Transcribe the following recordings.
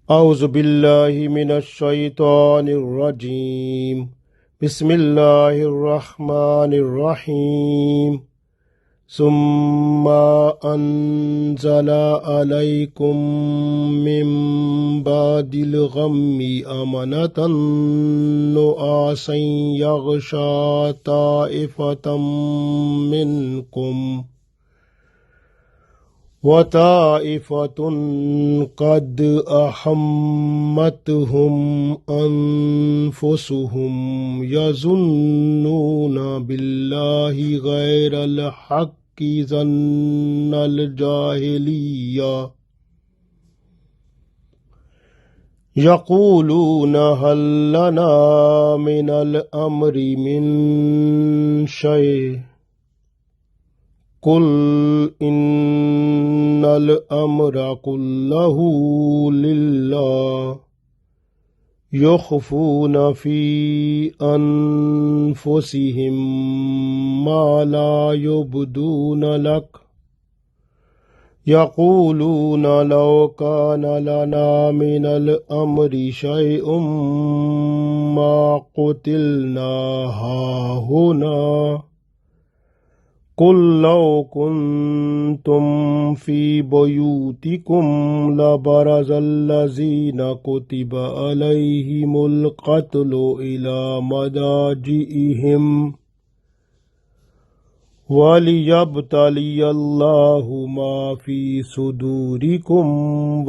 اعوذ باللہ من الشیطان الرجیم بسم اللہ الرحمن الرحیم ثم انزل علیکم من بعد الغم امنة نعاسا یغشی طائفة منکم وَطَائِفَةٌ قَدْ أَحَمَّتْهُمْ أَنفُسُهُمْ يَظُنُّونَ بِاللَّهِ غَيْرَ الْحَقِّ ظَنَّ الْجَاهِلِيَّةِ يَقُولُونَ هَلْ لَنَا مِنَ الْأَمْرِ مِنْ شَيْءٍ قُلْ إِنَّ الْأَمْرَ كُلَّهُ لِلَّهِ يُخْفُونَ فِي أَنفُسِهِم مَّا لَا يُبْدُونَ لَكَ يَقُولُونَ لَوْ كَانَ لَنَا مِنَ الْأَمْرِ شَيْءٌ مَّا قُتِلْنَا هَاهُنَا قُلْ لَوْ كُنْتُمْ فِي بُيُوتِكُمْ لَبَرَزَ الَّذِينَ كُتِبَ عَلَيْهِمُ الْقَتْلُ إِلَى مَضَاجِعِهِمْ وَلِيَبْتَلِيَ اللَّهُ مَا فِي صُدُورِكُمْ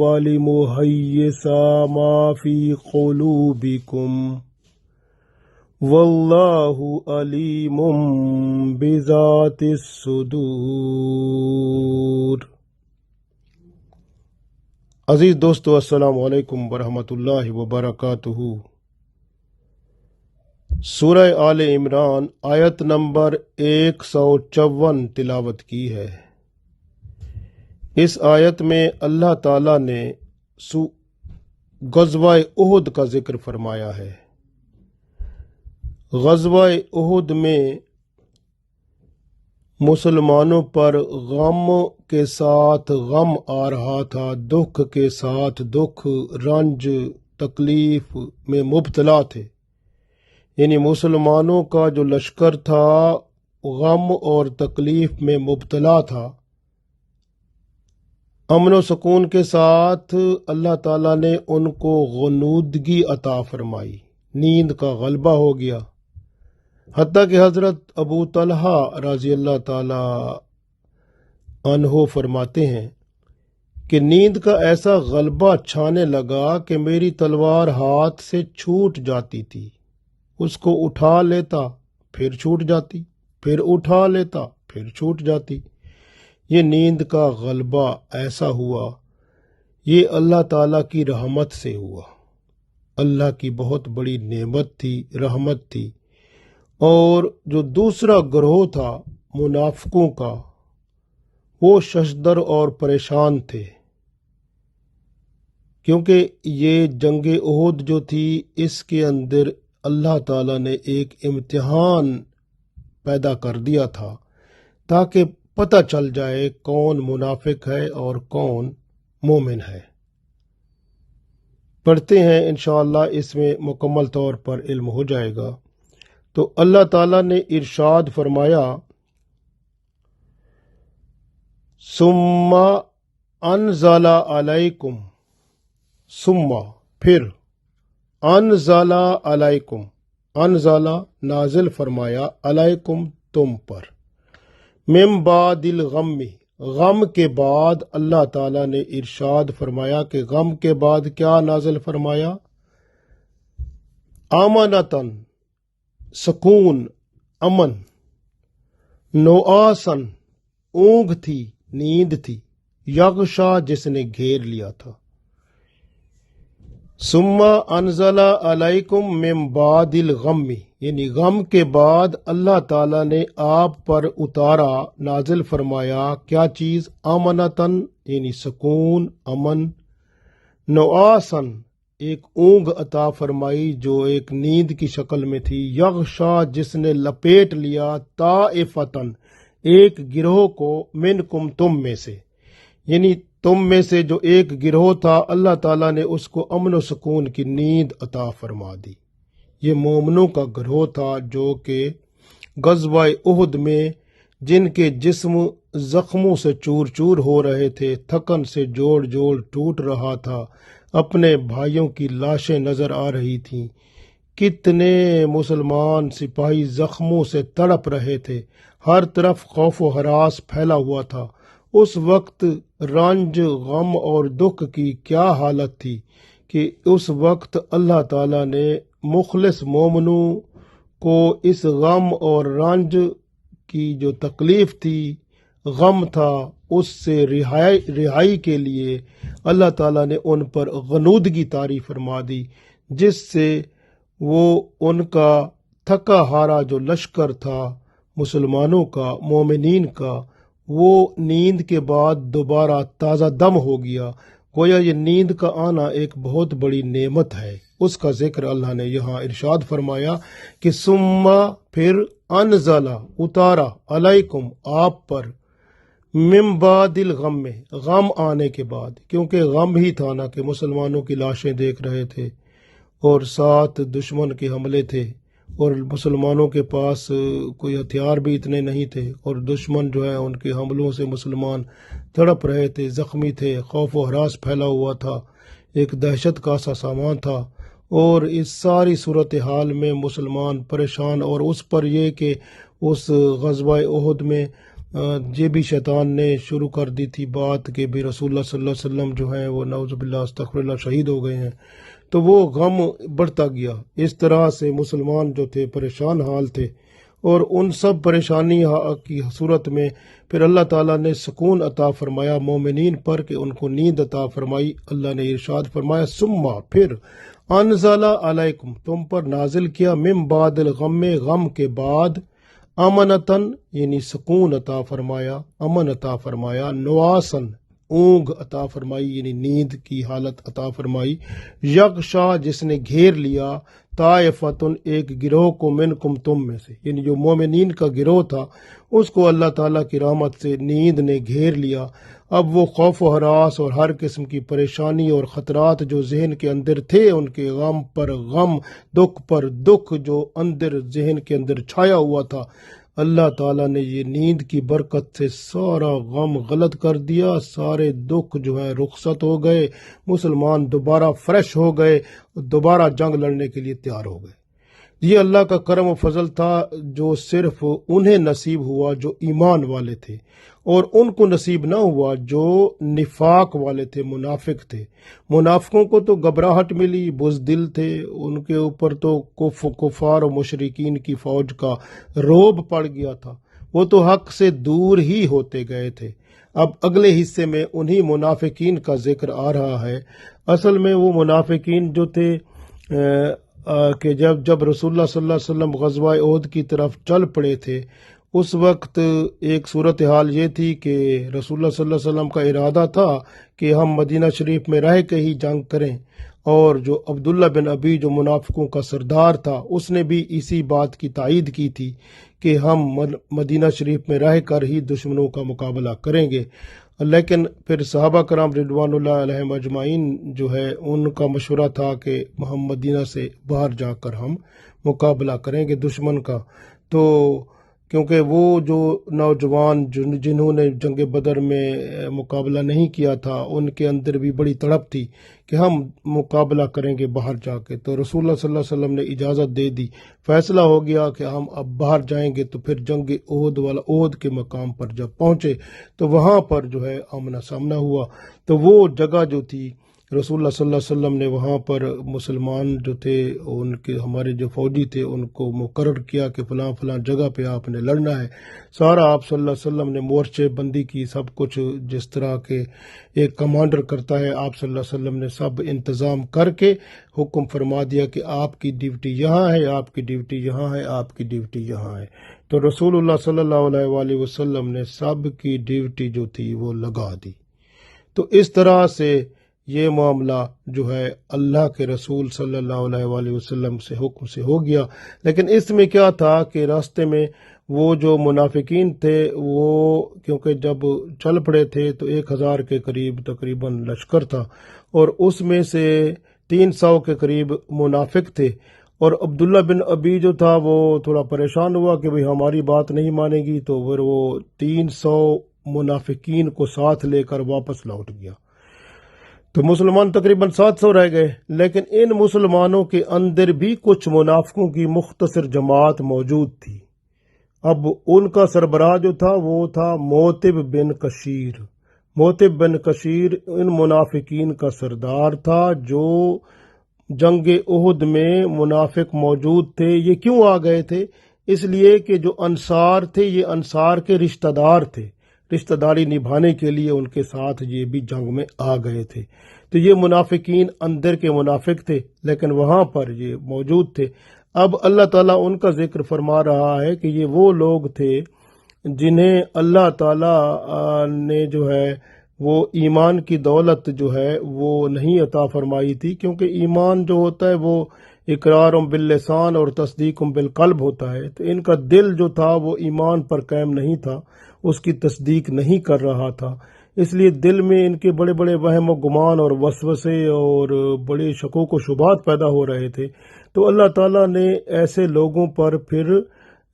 وَلِيُمَحِّصَ مَا فِي قُلُوبِكُمْ واللہ علیم بذات الصدور۔ عزیز دوستو، السلام علیکم ورحمۃ اللہ وبرکاتہ۔ سورہ آل عمران آیت نمبر 154 تلاوت کی ہے۔ اس آیت میں اللہ تعالیٰ نے غزوہ احد کا ذکر فرمایا ہے۔ غزوہ احد میں مسلمانوں پر غم کے ساتھ غم آ رہا تھا، دکھ کے ساتھ دکھ، رنج تکلیف میں مبتلا تھے۔ یعنی مسلمانوں کا جو لشکر تھا غم اور تکلیف میں مبتلا تھا۔ امن و سکون کے ساتھ اللہ تعالیٰ نے ان کو غنودگی عطا فرمائی، نیند کا غلبہ ہو گیا۔ حتیٰ کہ حضرت ابو طلحہ رضی اللہ تعالی عنہ فرماتے ہیں کہ نیند کا ایسا غلبہ چھانے لگا کہ میری تلوار ہاتھ سے چھوٹ جاتی تھی، اس کو اٹھا لیتا پھر چھوٹ جاتی، پھر اٹھا لیتا پھر چھوٹ جاتی۔ یہ نیند کا غلبہ ایسا ہوا، یہ اللہ تعالیٰ کی رحمت سے ہوا، اللہ کی بہت بڑی نعمت تھی، رحمت تھی۔ اور جو دوسرا گروہ تھا منافقوں کا، وہ ششدر اور پریشان تھے، کیونکہ یہ جنگ احد جو تھی اس کے اندر اللہ تعالیٰ نے ایک امتحان پیدا کر دیا تھا تاکہ پتہ چل جائے کون منافق ہے اور کون مومن ہے۔ پڑھتے ہیں انشاءاللہ، اس میں مکمل طور پر علم ہو جائے گا۔ تو اللہ تعالیٰ نے ارشاد فرمایا، ثم انزل علیکم، ثم پھر، انزل علیکم، انزل نازل فرمایا، علیکم تم پر، من بعد الغم، غم کے بعد اللہ تعالیٰ نے ارشاد فرمایا کہ غم کے بعد کیا نازل فرمایا؟ امنتن، سکون، امن، نعاسن، اونگ تھی، نیند تھی، یغشا جس نے گھیر لیا تھا۔ ثم انزل علیکم من بعد الغم، یعنی غم کے بعد اللہ تعالیٰ نے آپ پر اتارا، نازل فرمایا کیا چیز؟ امنتن یعنی سکون، امن، نعاسن ایک اونگ عطا فرمائی جو ایک نیند کی شکل میں تھی، یغشا جس نے لپیٹ لیا، طائفتن ایک گروہ کو، منکم تم میں سے، یعنی تم میں سے جو ایک گروہ تھا اللہ تعالیٰ نے اس کو امن و سکون کی نیند عطا فرما دی۔ یہ مومنوں کا گروہ تھا جو کہ غزوہ احد میں جن کے جسم زخموں سے چور چور ہو رہے تھے، تھکن سے جوڑ جوڑ ٹوٹ رہا تھا، اپنے بھائیوں کی لاشیں نظر آ رہی تھیں، کتنے مسلمان سپاہی زخموں سے تڑپ رہے تھے، ہر طرف خوف و ہراس پھیلا ہوا تھا۔ اس وقت رنج، غم اور دکھ کی کیا حالت تھی کہ اس وقت اللہ تعالیٰ نے مخلص مومنوں کو اس غم اور رنج کی جو تکلیف تھی، غم تھا، اس سے رہائی کے لیے اللہ تعالیٰ نے ان پر غنودگی طاری فرما دی، جس سے وہ ان کا تھکا ہارا جو لشکر تھا مسلمانوں کا، مومنین کا، وہ نیند کے بعد دوبارہ تازہ دم ہو گیا۔ گویا یہ نیند کا آنا ایک بہت بڑی نعمت ہے۔ اس کا ذکر اللہ نے یہاں ارشاد فرمایا کہ ثم پھر انزل اتارا علیکم آپ پر من بعد الغم غم آنے کے بعد، کیونکہ غم ہی تھا نا کہ مسلمانوں کی لاشیں دیکھ رہے تھے اور ساتھ دشمن کے حملے تھے اور مسلمانوں کے پاس کوئی ہتھیار بھی اتنے نہیں تھے اور دشمن جو ہے ان کے حملوں سے مسلمان تڑپ رہے تھے، زخمی تھے، خوف و ہراس پھیلا ہوا تھا، ایک دہشت کا سا سامان تھا، اور اس ساری صورتحال میں مسلمان پریشان، اور اس پر یہ کہ اس غزوہ احد میں یہ بھی شیطان نے شروع کر دی تھی بات کہ بھی رسول اللہ صلی اللہ علیہ وسلم جو ہیں وہ نعوذ باللہ استغفر اللہ شہید ہو گئے ہیں، تو وہ غم بڑھتا گیا۔ اس طرح سے مسلمان جو تھے پریشان حال تھے، اور ان سب پریشانی کی صورت میں پھر اللہ تعالیٰ نے سکون عطا فرمایا مومنین پر کہ ان کو نیند عطا فرمائی۔ اللہ نے ارشاد فرمایا ثم پھر انزل علیکم تم پر نازل کیا من بعد الغم غم کے بعد امنتن یعنی سکون عطا فرمایا، امن عطا فرمایا، نواسن اونگ عطا فرمائی یعنی نیند کی حالت عطا فرمائی، یغشا جس نے گھیر لیا، طائفتن ایک گروہ کو منکم تم میں سے، یعنی جو مومنین کا گروہ تھا اس کو اللہ تعالیٰ کی رحمت سے نیند نے گھیر لیا۔ اب وہ خوف و ہراس اور ہر قسم کی پریشانی اور خطرات جو ذہن کے اندر تھے، ان کے غم پر غم، دکھ پر دکھ جو اندر ذہن کے اندر چھایا ہوا تھا، اللہ تعالیٰ نے یہ نیند کی برکت سے سارا غم غلط کر دیا، سارے دکھ جو ہیں رخصت ہو گئے، مسلمان دوبارہ فریش ہو گئے، دوبارہ جنگ لڑنے کے لیے تیار ہو گئے۔ یہ اللہ کا کرم و فضل تھا جو صرف انہیں نصیب ہوا جو ایمان والے تھے، اور ان کو نصیب نہ ہوا جو نفاق والے تھے، منافق تھے۔ منافقوں کو تو گھبراہٹ ملی، بزدل تھے، ان کے اوپر تو کفار و مشرکین کی فوج کا رعب پڑ گیا تھا، وہ تو حق سے دور ہی ہوتے گئے تھے۔ اب اگلے حصے میں انہی منافقین کا ذکر آ رہا ہے۔ اصل میں وہ منافقین جو تھے کہ جب رسول اللہ صلی اللہ علیہ وسلم غزوہ احد کی طرف چل پڑے تھے، اس وقت ایک صورتحال یہ تھی کہ رسول اللہ صلی اللہ علیہ وسلم کا ارادہ تھا کہ ہم مدینہ شریف میں رہ کے ہی جنگ کریں، اور جو عبداللہ بن ابی جو منافقوں کا سردار تھا اس نے بھی اسی بات کی تائید کی تھی کہ ہم مدینہ شریف میں رہ کر ہی دشمنوں کا مقابلہ کریں گے۔ لیکن پھر صحابہ کرام رضوان اللہ علیہم اجمعین جو ہے ان کا مشورہ تھا کہ ہم مدینہ سے باہر جا کر ہم مقابلہ کریں گے دشمن کا، تو کیونکہ وہ جو نوجوان جنہوں نے جنگ بدر میں مقابلہ نہیں کیا تھا ان کے اندر بھی بڑی تڑپ تھی کہ ہم مقابلہ کریں گے باہر جا کے، تو رسول اللہ صلی اللہ علیہ وسلم نے اجازت دے دی، فیصلہ ہو گیا کہ ہم اب باہر جائیں گے۔ تو پھر جنگ احد کے مقام پر جب پہنچے تو وہاں پر جو ہے آمنا سامنا ہوا، تو وہ جگہ جو تھی رسول اللہ صلی اللہ علیہ وسلم نے وہاں پر مسلمان جو تھے ان کے ہمارے جو فوجی تھے ان کو مقرر کیا کہ فلاں فلاں جگہ پہ آپ نے لڑنا ہے۔ سارا آپ صلی اللہ علیہ وسلم نے مورچے بندی کی، سب کچھ جس طرح کے ایک کمانڈر کرتا ہے، آپ صلی اللہ علیہ وسلم نے سب انتظام کر کے حکم فرما دیا کہ آپ کی ڈیوٹی یہاں ہے، آپ کی ڈیوٹی یہاں ہے، آپ کی ڈیوٹی یہاں ہے۔ تو رسول اللہ صلی اللہ علیہ وآلہ وسلم نے سب کی ڈیوٹی جو تھی وہ لگا دی۔ تو اس طرح سے یہ معاملہ جو ہے اللہ کے رسول صلی اللہ علیہ وآلہ وسلم سے حکم سے ہو گیا۔ لیکن اس میں کیا تھا کہ راستے میں وہ جو منافقین تھے وہ کیونکہ جب چل پڑے تھے تو 1000 کے قریب تقریباً لشکر تھا، اور اس میں سے 300 کے قریب منافق تھے، اور عبداللہ بن ابی جو تھا وہ تھوڑا پریشان ہوا کہ بھئی ہماری بات نہیں مانے گی، تو پھر وہ 300 منافقین کو ساتھ لے کر واپس لوٹ گیا۔ تو مسلمان تقریباً 700 رہ گئے، لیکن ان مسلمانوں کے اندر بھی کچھ منافقوں کی مختصر جماعت موجود تھی۔ اب ان کا سربراہ جو تھا وہ تھا موتب بن کشیر۔ موتب بن کشیر ان منافقین کا سردار تھا جو جنگ احد میں منافق موجود تھے۔ یہ کیوں آ گئے تھے؟ اس لیے کہ جو انصار تھے یہ انصار کے رشتہ دار تھے، رشتہ داری نبھانے کے لیے ان کے ساتھ یہ بھی جنگ میں آ گئے تھے۔ تو یہ منافقین اندر کے منافق تھے لیکن وہاں پر یہ موجود تھے۔ اب اللہ تعالیٰ ان کا ذکر فرما رہا ہے کہ یہ وہ لوگ تھے جنہیں اللہ تعالیٰ نے جو ہے وہ ایمان کی دولت جو ہے وہ نہیں عطا فرمائی تھی، کیونکہ ایمان جو ہوتا ہے وہ اقرار باللسان اور تصدیق بالقلب ہوتا ہے۔ تو ان کا دل جو تھا وہ ایمان پر قائم نہیں تھا، اس کی تصدیق نہیں کر رہا تھا، اس لیے دل میں ان کے بڑے بڑے وہم و گمان اور وسوسے اور بڑے شکوک و شبہات پیدا ہو رہے تھے۔ تو اللہ تعالیٰ نے ایسے لوگوں پر پھر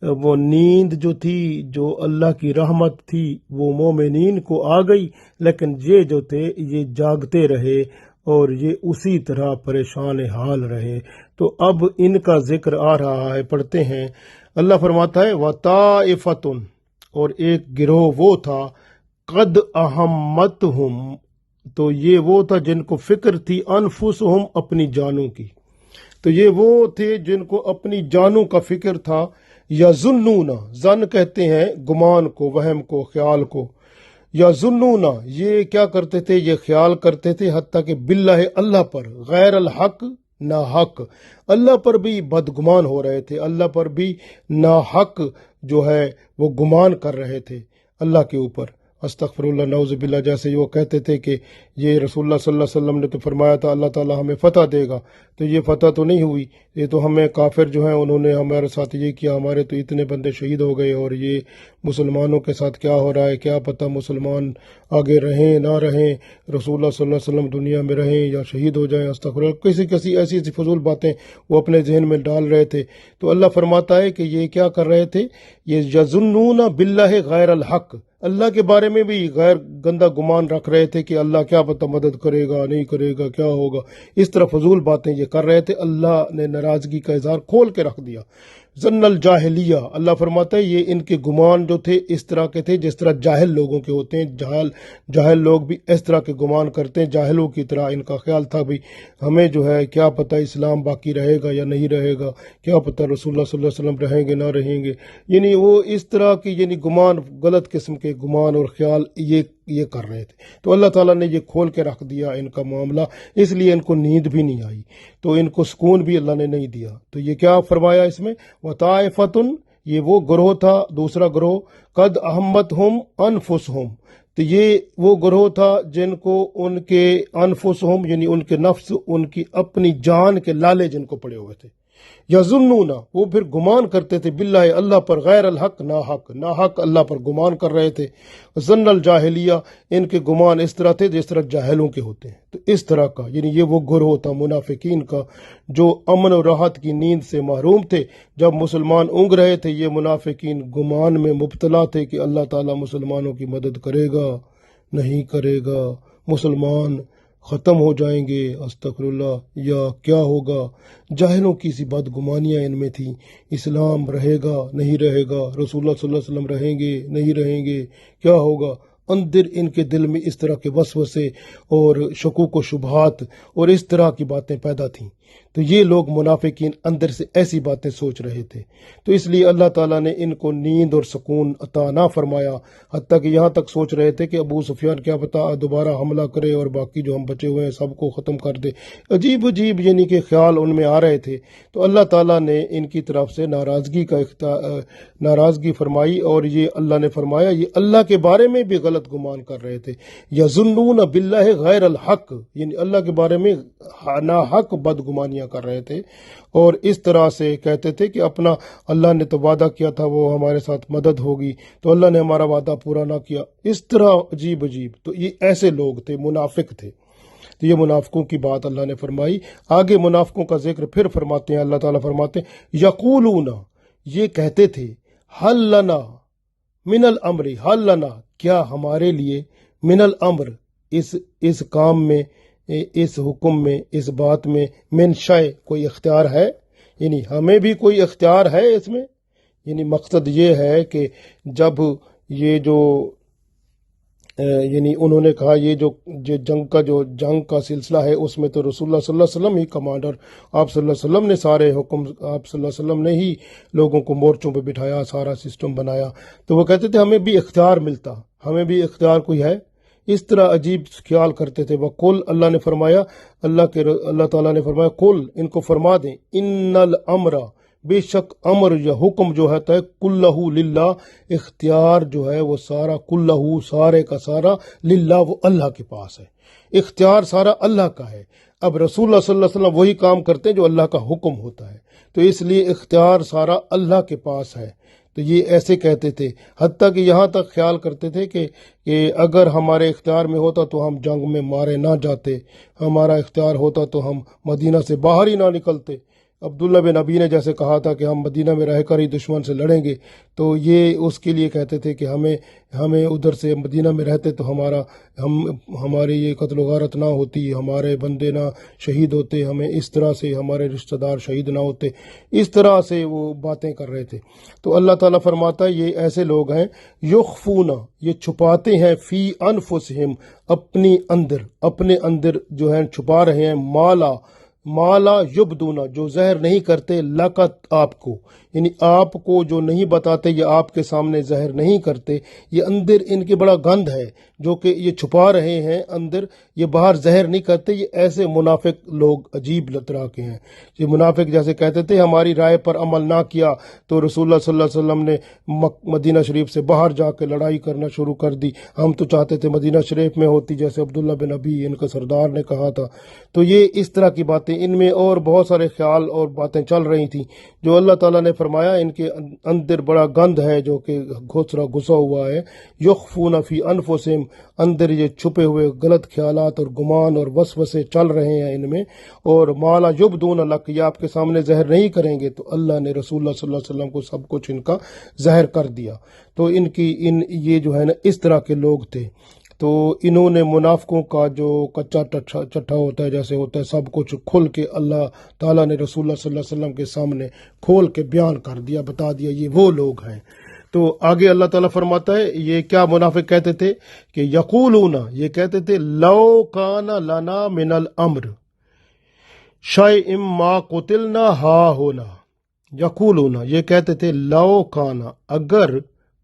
وہ نیند جو تھی، جو اللہ کی رحمت تھی، وہ مومنین کو آ گئی، لیکن یہ جو تھے یہ جاگتے رہے اور یہ اسی طرح پریشان حال رہے۔ تو اب ان کا ذکر آ رہا ہے، پڑھتے ہیں۔ اللہ فرماتا ہے وَطَائِفَةٌ، اور ایک گروہ وہ تھا قد اہمتہم، تو یہ وہ تھا جن کو فکر تھی انفسہم، اپنی جانوں کی۔ تو یہ وہ تھے جن کو اپنی جانوں کا فکر تھا۔ یظنون، ظن کہتے ہیں گمان کو، وہم کو، خیال کو۔ یظنون، یہ کیا کرتے تھے؟ یہ خیال کرتے تھے حتیٰ کہ باللہ، اللہ پر، غیر الحق، نا حق، اللہ پر بھی بدگمان ہو رہے تھے، اللہ پر بھی نا حق جو ہے وہ گمان کر رہے تھے اللہ کے اوپر۔ استغفر اللہ، نعوذ باللہ، جیسے وہ کہتے تھے کہ یہ رسول اللہ صلی اللہ علیہ وسلم نے تو فرمایا تھا اللہ تعالیٰ ہمیں فتح دے گا، تو یہ فتح تو نہیں ہوئی، یہ تو ہمیں کافر جو ہیں انہوں نے ہمارے ساتھ یہ کیا، ہمارے تو اتنے بندے شہید ہو گئے، اور یہ مسلمانوں کے ساتھ کیا ہو رہا ہے، کیا پتہ مسلمان آگے رہیں نہ رہیں، رسول اللہ صلی اللہ علیہ وسلم دنیا میں رہیں یا شہید ہو جائیں۔ استغفر اللہ، کسی ایسی فضول باتیں وہ اپنے ذہن میں ڈال رہے تھے۔ تو اللہ فرماتا ہے کہ یہ کیا کر رہے تھے؟ یہ یظنون باللہ غیر الحق، اللہ کے بارے میں بھی غیر گندہ گمان رکھ رہے تھے کہ اللہ کیا پتہ مدد کرے گا نہیں کرے گا، کیا ہوگا، اس طرح فضول باتیں یہ کر رہے تھے۔ اللہ نے ناراضگی کا اظہار کھول کے رکھ دیا۔ ظن الجاہلیہ، اللہ فرماتا ہے یہ ان کے گمان جو تھے اس طرح کے تھے جس طرح جاہل لوگوں کے ہوتے ہیں، جاہل لوگ بھی اس طرح کے گمان کرتے ہیں، جاہلوں کی طرح ان کا خیال تھا بھی ہمیں جو ہے کیا پتہ اسلام باقی رہے گا یا نہیں رہے گا، کیا پتہ رسول اللہ صلی اللہ علیہ وسلم رہیں گے نہ رہیں گے، یعنی وہ اس طرح کی گمان، غلط قسم کے گمان اور خیال یہ کر رہے تھے۔ تو اللہ تعالیٰ نے یہ کھول کے رکھ دیا ان کا معاملہ، اس لیے ان کو نیند بھی نہیں آئی، تو ان کو سکون بھی اللہ نے نہیں دیا۔ تو یہ کیا فرمایا اس میں؟ وَطَائِفَةٌ، یہ وہ گروہ تھا، دوسرا گروہ قد اہمتہم انفسہم، تو یہ وہ گروہ تھا جن کو ان کے انفسہم یعنی ان کے نفس، ان کی اپنی جان کے لالے جن کو پڑے ہوئے تھے۔ یظنون، وہ پھر گمان کرتے تھے باللہ، اللہ پر، غیر الحق، نا حق اللہ پر گمان کر رہے تھے۔ ظن الجاہلیہ، ان کے گمان اس طرح تھے جس طرح جاہلوں کے ہوتے ہیں۔ تو اس طرح کا یہ وہ گروہ تھا منافقین کا جو امن و راحت کی نیند سے محروم تھے۔ جب مسلمان اونگ رہے تھے یہ منافقین گمان میں مبتلا تھے کہ اللہ تعالیٰ مسلمانوں کی مدد کرے گا نہیں کرے گا، مسلمان ختم ہو جائیں گے، استغفر اللہ، یا کیا ہوگا۔ جاہلوں کی سی بدگمانیاں ان میں تھیں، اسلام رہے گا نہیں رہے گا، رسول اللہ صلی اللہ علیہ وسلم رہیں گے نہیں رہیں گے، کیا ہوگا۔ اندر ان کے دل میں اس طرح کے وسوسے اور شکوک و شبہات اور اس طرح کی باتیں پیدا تھیں۔ تو یہ لوگ منافقین اندر سے ایسی باتیں سوچ رہے تھے، تو اس لیے اللہ تعالیٰ نے ان کو نیند اور سکون عطا نہ فرمایا، حتیٰ کہ یہاں تک سوچ رہے تھے کہ ابو سفیان کیا پتہ دوبارہ حملہ کرے اور باقی جو ہم بچے ہوئے ہیں سب کو ختم کر دے۔ عجیب کہ خیال ان میں آ رہے تھے۔ تو اللہ تعالیٰ نے ان کی طرف سے ناراضگی فرمائی، اور یہ اللہ نے فرمایا یہ اللہ کے بارے میں بھی غلط غلط گمان کر رہے تھے. یظنون باللہ غیر الحق، یعنی اللہ کے بارے میں ناحق بدگمانیاں کر رہے تھے، اور اس طرح سے کہتے تھے کہ اپنا اللہ نے تو وعدہ کیا تھا وہ ہمارے ساتھ مدد ہوگی، تو اللہ نے ہمارا وعدہ پورا نہ کیا. اس طرح عجیب عجیب. تو یہ ایسے لوگ تھے، منافق تھے. تو یہ منافقوں کی بات اللہ نے فرمائی. آگے منافقوں کا ذکر پھر فرماتے ہیں، اللہ تعالیٰ فرماتے ہیں یقولون، یہ کہتے تھے، حل لنا من الامر، حل لنا کیا ہمارے لیے، من الامر اس کام میں، اس حکم میں، اس بات میں، من شے کوئی اختیار ہے، یعنی ہمیں بھی کوئی اختیار ہے اس میں. یعنی مقصد یہ ہے کہ جب یہ جو یعنی انہوں نے کہا یہ جو جنگ کا سلسلہ ہے اس میں تو رسول اللہ صلی اللہ علیہ وسلم ہی کمانڈر، آپ صلی اللہ علیہ وسلم نے سارے حکم، آپ صلی اللہ علیہ وسلم نے ہی لوگوں کو مورچوں پہ بٹھایا، سارا سسٹم بنایا. تو وہ کہتے تھے ہمیں بھی اختیار ملتا، ہمیں بھی اختیار کوئی ہے. اس طرح عجیب خیال کرتے تھے. وَقُلْ، اللہ نے فرمایا، اللہ تعالیٰ نے فرمایا، قل، ان کو فرما دیں، ان الامر، بے شک امر یا حکم جو ہے کلہ للہ، اختیار جو ہے وہ سارا، کلہ سارے کا سارا، للہ وہ اللہ کے پاس ہے، اختیار سارا اللہ کا ہے. اب رسول اللہ صلی اللہ علیہ وسلم وہی کام کرتے ہیں جو اللہ کا حکم ہوتا ہے، تو اس لیے اختیار سارا اللہ کے پاس ہے. تو یہ ایسے کہتے تھے، حتیٰ کہ یہاں تک خیال کرتے تھے کہ اگر ہمارے اختیار میں ہوتا تو ہم جنگ میں مارے نہ جاتے، ہمارا اختیار ہوتا تو ہم مدینہ سے باہر ہی نہ نکلتے. عبداللہ بن ابی نے جیسے کہا تھا کہ ہم مدینہ میں رہ کر ہی دشمن سے لڑیں گے، تو یہ اس کے لیے کہتے تھے کہ ہمیں ادھر سے مدینہ میں رہتے تو ہماری یہ قتل و غارت نہ ہوتی، ہمارے بندے نہ شہید ہوتے، ہمیں اس طرح سے ہمارے رشتہ دار شہید نہ ہوتے. اس طرح سے وہ باتیں کر رہے تھے. تو اللہ تعالیٰ فرماتا ہے یہ ایسے لوگ ہیں، یخفون، یہ چھپاتے ہیں، فی انفسہم، اپنے اندر جو ہے چھپا رہے ہیں، مالا یبدونا، جو ظاہر نہیں کرتے، لقت آپ کو، یعنی آپ کو جو نہیں بتاتے، یہ آپ کے سامنے ظاہر نہیں کرتے، یہ اندر ان کے بڑا گند ہے جو کہ یہ چھپا رہے ہیں اندر، یہ باہر ظاہر نہیں کرتے. یہ ایسے منافق لوگ عجیب طرح کے ہیں. یہ منافق جیسے کہتے تھے ہماری رائے پر عمل نہ کیا تو رسول اللہ صلی اللہ علیہ وسلم نے مدینہ شریف سے باہر جا کے لڑائی کرنا شروع کر دی، ہم تو چاہتے تھے مدینہ شریف میں ہوتی، جیسے عبداللہ بن ابی ان کا سردار نے کہا تھا. تو یہ اس طرح کی باتیں، ان میں اور بہت سارے خیال اور باتیں چل رہی تھیں جو اللہ تعالیٰ نے فرمایا ان کے اندر بڑا گند ہے جو کہ گھسا ہوا ہے. یخفون فی انفسہم، اندر یہ چھپے ہوئے غلط خیالات اور گمان اور وسوسے چل رہے ہیں ان میں. اور مالا یبدون لک، یہ آپ کے سامنے ظاہر نہیں کریں گے. تو اللہ نے رسول اللہ صلی اللہ علیہ وسلم کو سب کچھ ان کا ظاہر کر دیا. تو یہ جو ہے نا اس طرح کے لوگ تھے. تو انہوں نے منافقوں کا جو کچا چٹھا ہوتا ہے، جیسے ہوتا ہے سب کچھ کھل کے اللہ تعالیٰ نے رسول اللہ صلی اللہ علیہ وسلم کے سامنے کھول کے بیان کر دیا، بتا دیا یہ وہ لوگ ہیں. تو آگے اللہ تعالیٰ فرماتا ہے یہ کیا منافق کہتے تھے کہ یقولون، یہ کہتے تھے، لو کان لنا من الامر شیء ما قتلنا ہا ہونا. یقولون، یہ کہتے تھے، لو کانا، اگر،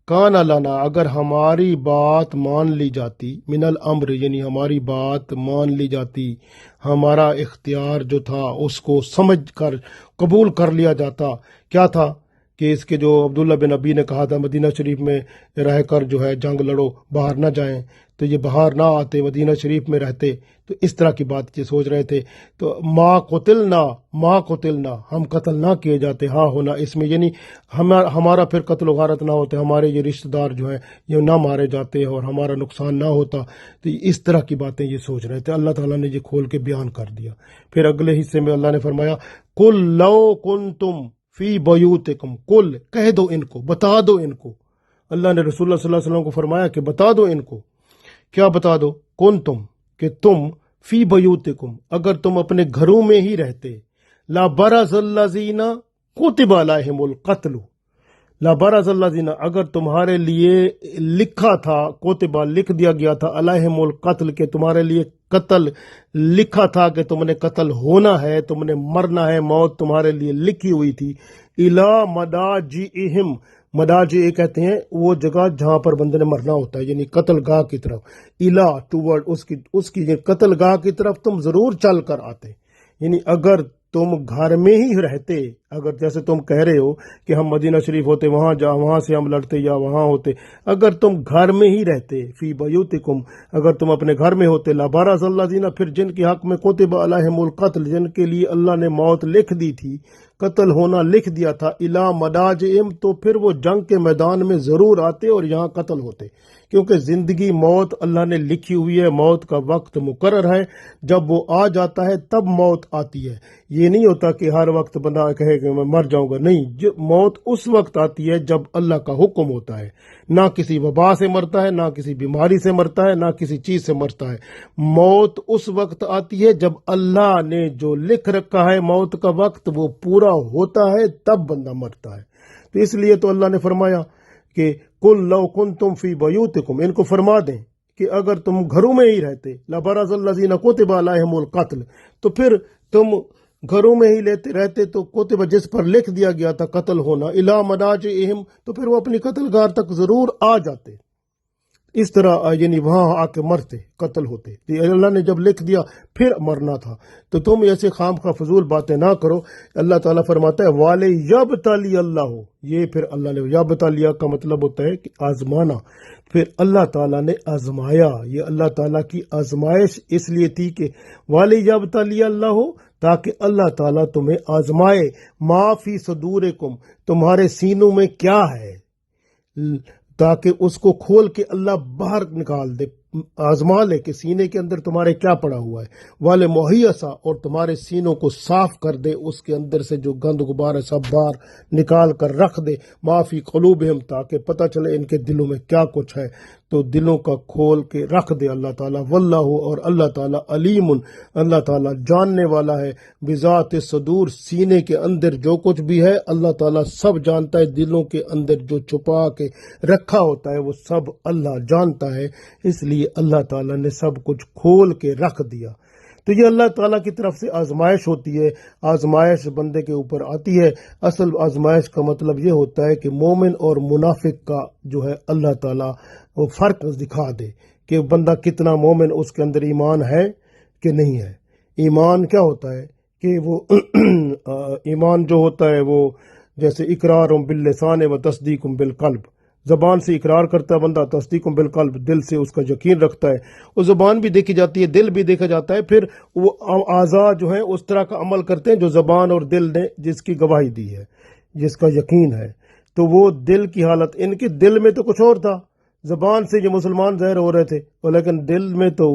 کانا لنا، اگر ہماری بات مان لی جاتی، من الامر یعنی ہماری بات مان لی جاتی، ہمارا اختیار جو تھا اس کو سمجھ کر قبول کر لیا جاتا. کیا تھا کہ اس کے جو عبداللہ بن ابی نے کہا تھا مدینہ شریف میں رہ کر جو ہے جنگ لڑو، باہر نہ جائیں، تو یہ باہر نہ آتے، مدینہ شریف میں رہتے. تو اس طرح کی بات یہ سوچ رہے تھے. تو ما قتلنا، ہم قتل نہ کیے جاتے، ہاں ہونا اس میں یعنی ہمارا پھر قتل و غارت نہ ہوتے، ہمارے یہ رشتہ دار جو ہیں یہ نہ مارے جاتے اور ہمارا نقصان نہ ہوتا. تو اس طرح کی باتیں یہ سوچ رہے تھے. اللہ تعالیٰ نے یہ کھول کے بیان کر دیا. پھر اگلے حصے میں اللہ نے فرمایا، قل لو کنتم فی بیوتکم، قل، کہہ دو ان کو، بتا دو ان کو. اللہ نے رسول اللہ صلی اللہ علیہ وسلم کو فرمایا کہ بتا دو ان کو. کیا بتا دو؟ کنتم، کہ تم، فی بیوتکم، اگر تم اپنے گھروں میں ہی رہتے، لا برز الذین کتب علیہم القتل، لا برز الذین، اگر تمہارے لیے لکھا تھا، کتبہ لکھ دیا گیا تھا، علیہم القتل، کہ تمہارے لیے قتل لکھا تھا کہ تم نے قتل ہونا ہے، تم نے مرنا ہے، موت تمہارے لیے لکھی ہوئی تھی. الی مداجئہم، مداجع کہتے ہیں وہ جگہ جہاں پر بندے نے مرنا ہوتا ہے، یعنی قتل گاہ کی طرف. الا ٹورڈ، اس کی قتل گاہ کی طرف تم ضرور چل کر آتے. یعنی اگر تم گھر میں ہی رہتے، اگر جیسے تم کہہ رہے ہو کہ ہم مدینہ شریف ہوتے وہاں سے ہم لڑتے یا وہاں ہوتے، اگر تم گھر میں ہی رہتے، فی بیوتکم، اگر تم اپنے گھر میں ہوتے، لبرز الذین، پھر جن کے حق میں کتب علیہم القتل، جن کے لیے اللہ نے موت لکھ دی تھی، قتل ہونا لکھ دیا تھا، الی مضاجعہم، تو پھر وہ جنگ کے میدان میں ضرور آتے اور یہاں قتل ہوتے، کیونکہ زندگی موت اللہ نے لکھی ہوئی ہے، موت کا وقت مقرر ہے، جب وہ آ جاتا ہے تب موت آتی ہے۔ یہ نہیں ہوتا کہ ہر وقت بندہ کہے کہ میں مر جاؤں گا، نہیں، موت اس وقت آتی ہے جب اللہ کا حکم ہوتا ہے، نہ کسی وبا سے مرتا ہے، نہ کسی بیماری سے مرتا ہے، نہ کسی چیز سے مرتا ہے، موت اس وقت آتی ہے جب اللہ نے جو لکھ رکھا ہے موت کا وقت وہ پورا ہوتا ہے، تب بندہ مرتا ہے۔ تو اس لیے تو اللہ نے فرمایا کہ قل لو کنتم فی بیوتکم، ان کو فرما دیں کہ اگر تم گھروں میں ہی رہتے، لبرز الذین کتب علیہم القتل، تو پھر تم گھروں میں ہی رہتے تو کتب، جس پر لکھ دیا گیا تھا قتل ہونا، الی مضاجعہم، تو پھر وہ اپنی قتل گار تک ضرور آ جاتے، اس طرح یعنی وہاں آ کے مرتے، قتل ہوتے، اللہ نے جب لکھ دیا پھر مرنا تھا۔ تو تم ایسے خام خواہ فضول باتیں نہ کرو۔ اللہ تعالیٰ فرماتا ہے وَلِيَبْتَلِيَ اللَّهُ، یہ پھر اللہ نے یبتلیہ کا مطلب ہوتا ہے کہ آزمانا، پھر اللہ تعالیٰ نے آزمایا، یہ اللہ تعالیٰ کی آزمائش اس لیے تھی کہ وَلِيَبْتَلِيَ اللَّهُ، تاکہ اللہ تعالیٰ تمہیں آزمائے، ما فی صدورکم، تمہارے سینوں میں کیا ہے، تاکہ اس کو کھول کے اللہ باہر نکال دے، آزما لے کہ سینے کے اندر تمہارے کیا پڑا ہوا ہے، والے مہیسا، اور تمہارے سینوں کو صاف کر دے، اس کے اندر سے جو گند غبار ہے سب باہر نکال کر رکھ دے، معافی قلوبہم، تاکہ پتہ چلے ان کے دلوں میں کیا کچھ ہے، تو دلوں کا کھول کے رکھ دے اللہ تعالیٰ، واللہ، اور اللہ تعالیٰ علیم، اللہ تعالیٰ جاننے والا ہے، بذات صدور، سینے کے اندر جو کچھ بھی ہے اللہ تعالیٰ سب جانتا ہے، دلوں کے اندر جو چھپا کے رکھا ہوتا ہے وہ سب اللہ جانتا ہے، اس لیے اللہ تعالیٰ نے سب کچھ کھول کے رکھ دیا۔ تو یہ اللہ تعالیٰ کی طرف سے آزمائش ہوتی ہے، آزمائش بندے کے اوپر آتی ہے۔ اصل آزمائش کا مطلب یہ ہوتا ہے کہ مومن اور منافق کا جو ہے اللہ تعالیٰ وہ فرق دکھا دے کہ بندہ کتنا مومن، اس کے اندر ایمان ہے کہ نہیں ہے۔ ایمان کیا ہوتا ہے کہ وہ ایمان جو ہوتا ہے وہ جیسے اقرار باللسان و تصدیق بالقلب، زبان سے اقرار کرتا ہے بندہ، تصدیق بالقلب، دل سے اس کا یقین رکھتا ہے، وہ زبان بھی دیکھی جاتی ہے، دل بھی دیکھا جاتا ہے، پھر وہ اعضاء جو ہیں اس طرح کا عمل کرتے ہیں جو زبان اور دل نے جس کی گواہی دی ہے، جس کا یقین ہے۔ تو وہ دل کی حالت، ان کے دل میں تو کچھ اور تھا، زبان سے یہ مسلمان ظاہر ہو رہے تھے، لیکن دل میں تو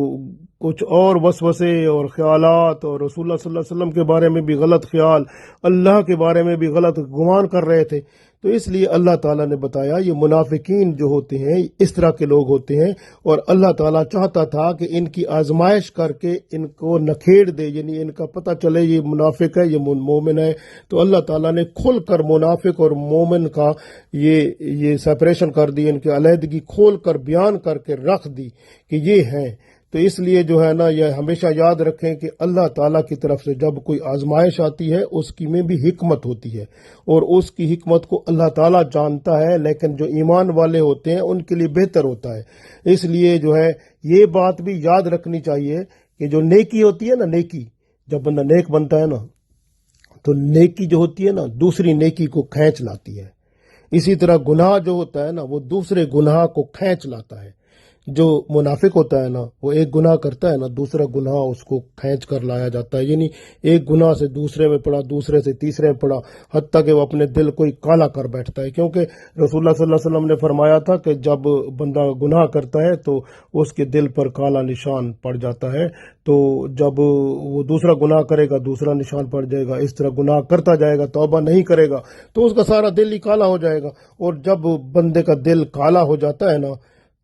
کچھ اور وسوسے اور خیالات، اور رسول اللہ صلی اللہ علیہ وسلم کے بارے میں بھی غلط خیال، اللہ کے بارے میں بھی غلط گمان کر رہے تھے۔ تو اس لیے اللہ تعالیٰ نے بتایا یہ منافقین جو ہوتے ہیں اس طرح کے لوگ ہوتے ہیں، اور اللہ تعالیٰ چاہتا تھا کہ ان کی آزمائش کر کے ان کو نکھیڑ دے، یعنی ان کا پتہ چلے یہ منافق ہے یہ مومن ہے۔ تو اللہ تعالیٰ نے کھل کر منافق اور مومن کا یہ سیپریشن کر دی، ان کی علیحدگی کھول کر بیان کر کے رکھ دی کہ یہ ہیں۔ تو اس لیے جو ہے نا یہ ہمیشہ یاد رکھیں کہ اللہ تعالیٰ کی طرف سے جب کوئی آزمائش آتی ہے اس کی میں بھی حکمت ہوتی ہے، اور اس کی حکمت کو اللہ تعالیٰ جانتا ہے، لیکن جو ایمان والے ہوتے ہیں ان کے لیے بہتر ہوتا ہے۔ اس لیے جو ہے یہ بات بھی یاد رکھنی چاہیے کہ جو نیکی ہوتی ہے نا، نیکی جب بندہ نیک بنتا ہے نا تو نیکی جو ہوتی ہے نا دوسری نیکی کو کھینچ لاتی ہے، اسی طرح گناہ جو ہوتا ہے نا وہ دوسرے گناہ کو کھینچ لاتا ہے۔ جو منافق ہوتا ہے نا وہ ایک گناہ کرتا ہے نا دوسرا گناہ اس کو کھینچ کر لایا جاتا ہے، یعنی ایک گناہ سے دوسرے میں پڑا، دوسرے سے تیسرے میں پڑا، حتیٰ کہ وہ اپنے دل کو ہی کالا کر بیٹھتا ہے، کیونکہ رسول اللہ صلی اللہ علیہ وسلم نے فرمایا تھا کہ جب بندہ گناہ کرتا ہے تو اس کے دل پر کالا نشان پڑ جاتا ہے، تو جب وہ دوسرا گناہ کرے گا دوسرا نشان پڑ جائے گا، اس طرح گناہ کرتا جائے گا، توبہ نہیں کرے گا تو اس کا سارا دل ہی کالا ہو جائے گا، اور جب بندے کا دل کالا ہو جاتا ہے نا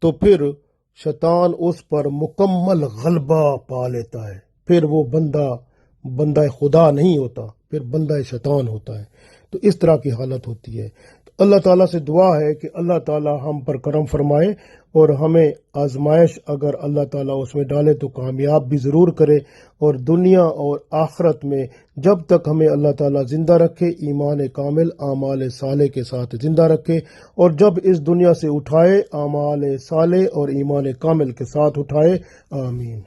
تو پھر شیطان اس پر مکمل غلبہ پا لیتا ہے، پھر وہ بندہ خدا نہیں ہوتا، پھر بندہ شیطان ہوتا ہے۔ تو اس طرح کی حالت ہوتی ہے۔ تو اللہ تعالیٰ سے دعا ہے کہ اللہ تعالیٰ ہم پر کرم فرمائے، اور ہمیں آزمائش اگر اللہ تعالیٰ اس میں ڈالے تو کامیاب بھی ضرور کرے، اور دنیا اور آخرت میں جب تک ہمیں اللہ تعالیٰ زندہ رکھے ایمان کامل اعمال صالح کے ساتھ زندہ رکھے، اور جب اس دنیا سے اٹھائے اعمال صالح اور ایمان کامل کے ساتھ اٹھائے، آمین۔